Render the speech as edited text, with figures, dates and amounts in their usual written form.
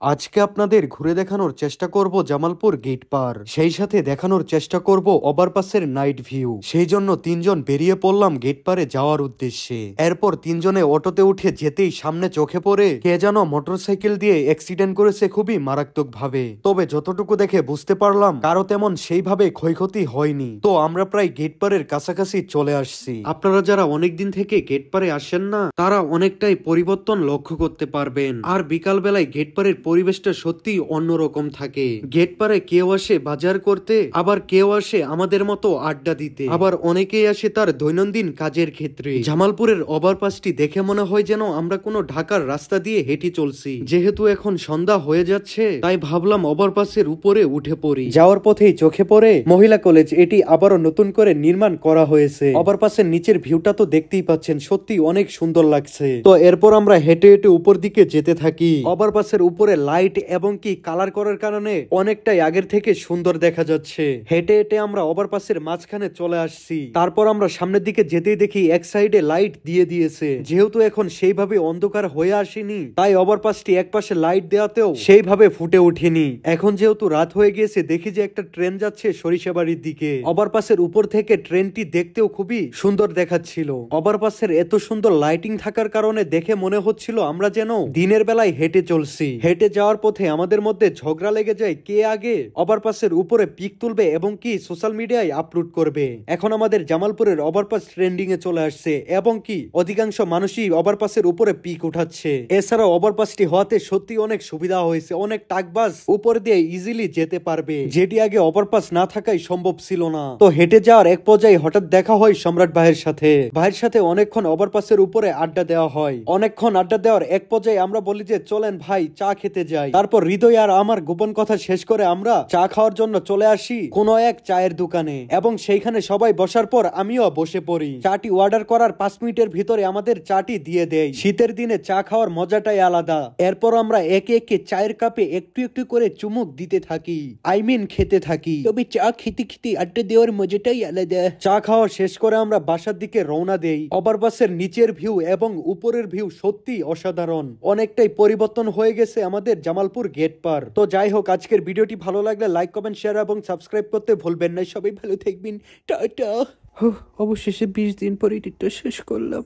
আজকে আপনাদের ঘুরে দেখানোর চেষ্টা করব জামালপুর গেট পার, সেই সাথে দেখানোর চেষ্টা করব ওভারপাসের নাইট ভিউ। সেই জন্য তিনজন বেরিয়ে পড়লাম গেট পারে যাওয়ার উদ্দেশ্যে। এরপর তিনজনে অটোতে উঠে যেতেই সামনে চোখে পড়ে কে যেন মোটরসাইকেল দিয়ে অ্যাক্সিডেন্ট করেছে খুবই মারাত্মক ভাবে। তবে যতটুকু দেখে বুঝতে পারলাম কারো তেমন সেইভাবে ক্ষয়ক্ষতি হয়নি। তো আমরা প্রায় গেট পারের কাছাকাছি চলে আসছি। আপনারা যারা অনেকদিন থেকে গেট পারে আসেন না, তারা অনেকটাই পরিবর্তন লক্ষ্য করতে পারবেন। আর বিকাল বেলায় গেট পারের পরিবেশটা সত্যি অন্যরকম থাকে। গেট পারে কেউ আসে বাজার করতে, আবার কেউ আসে আমাদের মতো আড্ডা দিতে, আবার অনেকেই আসে তার দৈনন্দিন কাজের ক্ষেত্রে। জামালপুরের ওভারপাসটি দেখে মনে হয় যেন আমরা কোনো ঢাকার রাস্তা দিয়ে হেঁটে চলছি। যেহেতু এখন সন্ধ্যা হয়ে যাচ্ছে, তাই ভাবলাম ওভারপাসের উপরে উঠে পড়ি। যাওয়ার পথেই চোখে পড়ে মহিলা কলেজ, এটি আবারও নতুন করে নির্মাণ করা হয়েছে। ওভারপাসের নিচের ভিউটা তো দেখতেই পাচ্ছেন, সত্যি অনেক সুন্দর লাগছে। তো এরপর আমরা হেঁটে হেঁটে উপর দিকে যেতে থাকি। ওভারপাসের উপরে লাইট এবং কি কালার করার কারণে অনেকটাই আগের থেকে সুন্দর দেখা যাচ্ছে। হেঁটে হেঁটে আমরা ওভারপাসের মাঝখানে চলে আসছি। তারপর আমরা সামনের দিকে যেতেই দেখি এক সাইডে লাইট দিয়ে দিয়েছে। যেহেতু এখন সেইভাবে অন্ধকার হয়ে আসেনি, তাই ওভারপাসটি এক পাশে লাইট দেওয়াতেও সেইভাবে ফুটে ওঠেনি। এখন যেহেতু রাত হয়ে গিয়েছে, দেখি যে একটা ট্রেন যাচ্ছে সরিষাবাড়ির দিকে। ওভারপাসের উপর থেকে ট্রেনটি দেখতেও খুবই সুন্দর দেখাচ্ছিল। ওভারপাসের এত সুন্দর লাইটিং থাকার কারণে দেখে মনে হচ্ছিল আমরা যেন দিনের বেলায় হেঁটে চলছি। হেঁটে যাওয়ার পথে আমাদের মধ্যে ঝগড়া লেগে যায় কে আগে ওভারপাসের উপরে পিক তুলবে এবং কি সোশ্যাল মিডিয়ায় আপলোড করবে। এখন আমাদের জামালপুরের ওভারপাস ট্রেন্ডিং এ চলে আসছে এবং কি অধিকাংশ মানুষই ওভারপাসের উপরে পিক উঠাচ্ছে। এছাড়া ওভারপাসটি হওয়াতে সত্যি অনেক সুবিধা হয়েছে। অনেক টাকবাস উপর দিয়ে ইজিলি যেতে পারবে, যেটি আগে ওভারপাস না থাকাই সম্ভব ছিল না। তো হেঁটে যাওয়ার এক পর্যায়ে হঠাৎ দেখা হয় সম্রাট ভাইয়ের সাথে। ভাইয়ের সাথে অনেকক্ষণ ওভারপাসের উপরে আড্ডা দেওয়া হয়। অনেকক্ষণ আড্ডা দেওয়ার এক পর্যায়ে আমরা বলি যে চলেন ভাই চা খেতে যাই। তারপর হৃদয় আর আমার গোপন কথা শেষ করে আমরা চা খাওয়ার জন্য চলে আসি কোনো এক চায়ের দোকানে এবং সেইখানে সবাই বসার পর আমিও বসে পড়ি। চাটি অর্ডার করার 5 মিনিটের ভিতরে আমাদের চাটি দিয়ে দেয়। শীতের দিনে চা খাওয়ার মজাটাই আলাদা। এরপর আমরা একে একে চায়ের কাপে একটু একটু করে চুমুক দিতে থাকি, খেতে থাকি। তবে চা খেতে খেতে আড্ডা দেওয়ার মজাটাই আলাদা। চা খাওয়া শেষ করে আমরা বাসার দিকে রওনা দেই। ওভারপাসের নিচের ভিউ এবং উপরের ভিউ সত্যি অসাধারণ। অনেকটাই পরিবর্তন হয়ে গেছে আমাদের জামালপুর গেট পার। তো যাই হোক, আজকের ভিডিওটি ভালো লাগলে লাইক, কমেন্ট, শেয়ার এবং সাবস্ক্রাইব করতে ভুলবেন না। সবাই ভালো থাকবেন, টাটা। অবশেষে 20 দিন পরে এডিটটা শেষ করলাম।